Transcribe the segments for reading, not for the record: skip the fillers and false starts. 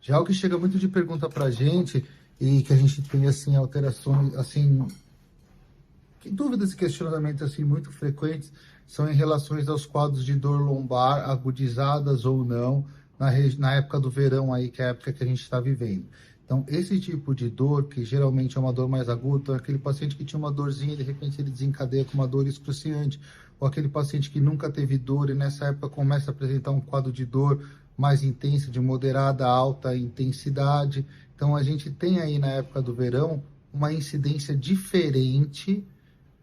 Já o que chega muito de pergunta pra gente e que a gente tem, assim, alterações, assim, dúvidas e questionamentos, assim, muito frequentes são em relações aos quadros de dor lombar agudizadas ou não na época do verão aí, que é a época que a gente está vivendo. Então, esse tipo de dor, que geralmente é uma dor mais aguda, é aquele paciente que tinha uma dorzinha e de repente ele desencadeia com uma dor excruciante, ou aquele paciente que nunca teve dor e nessa época começa a apresentar um quadro de dor mais intenso, de moderada a alta intensidade. Então, a gente tem aí na época do verão uma incidência diferente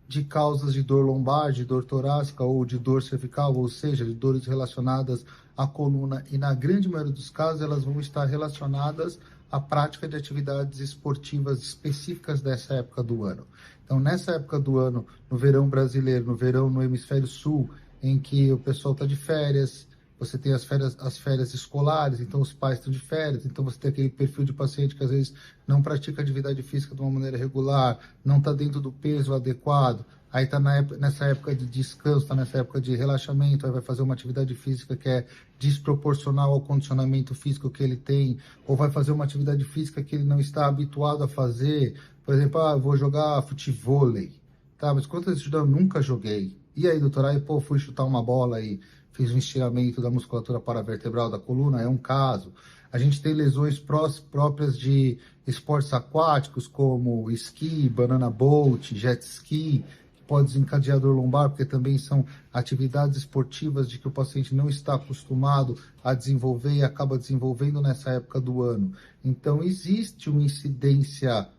de causas de dor lombar, de dor torácica ou de dor cervical, ou seja, de dores relacionadas à coluna. E na grande maioria dos casos, elas vão estar relacionadas à prática de atividades esportivas específicas dessa época do ano. Então, nessa época do ano, no verão brasileiro, no verão no hemisfério sul, em que o pessoal está de férias, você tem as férias escolares, então os pais estão de férias, então você tem aquele perfil de paciente que às vezes não pratica atividade física de uma maneira regular, não está dentro do peso adequado, aí está nessa época de descanso, está nessa época de relaxamento, aí vai fazer uma atividade física que é desproporcional ao condicionamento físico que ele tem, ou vai fazer uma atividade física que ele não está habituado a fazer, por exemplo, eu vou jogar futevôlei, tá, mas quantas vezes eu nunca joguei? E aí, doutor, aí, pô, fui chutar uma bola e fiz um estiramento da musculatura paravertebral da coluna, é um caso. A gente tem lesões próprias de esportes aquáticos, como esqui, banana boat, jet ski, que pode desencadear dor lombar, porque também são atividades esportivas de que o paciente não está acostumado a desenvolver e acaba desenvolvendo nessa época do ano. Então, existe uma incidência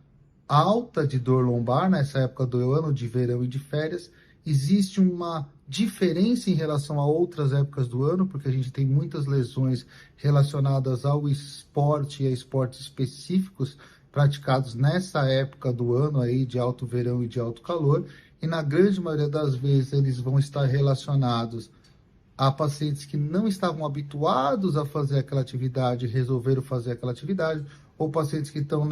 alta de dor lombar nessa época do ano, de verão e de férias. Existe uma diferença em relação a outras épocas do ano, porque a gente tem muitas lesões relacionadas ao esporte e a esportes específicos praticados nessa época do ano aí de alto verão e de alto calor, e na grande maioria das vezes eles vão estar relacionados a pacientes que não estavam habituados a fazer aquela atividade, resolveram fazer aquela atividade, ou pacientes que estão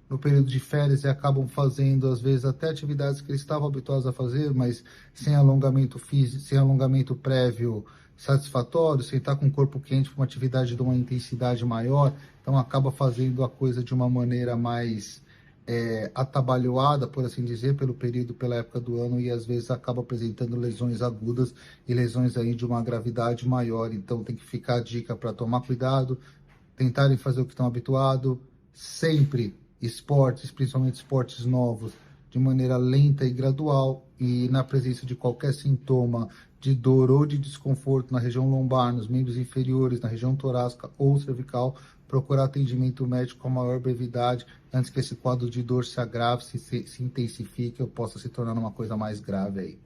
no período de férias e acabam fazendo, às vezes, até atividades que eles estavam habituados a fazer, mas sem alongamento físico, sem alongamento prévio satisfatório, sem estar com o corpo quente para uma atividade de uma intensidade maior, então acaba fazendo a coisa de uma maneira mais atabalhoada, por assim dizer, pelo período, pela época do ano, e às vezes acaba apresentando lesões agudas e lesões aí de uma gravidade maior. Então tem que ficar a dica para tomar cuidado, tentarem fazer o que estão habituados, sempre esportes, principalmente esportes novos, de maneira lenta e gradual, e na presença de qualquer sintoma de dor ou de desconforto na região lombar, nos membros inferiores, na região torácica ou cervical, procurar atendimento médico com a maior brevidade, antes que esse quadro de dor se agrave, se intensifique ou possa se tornar uma coisa mais grave aí.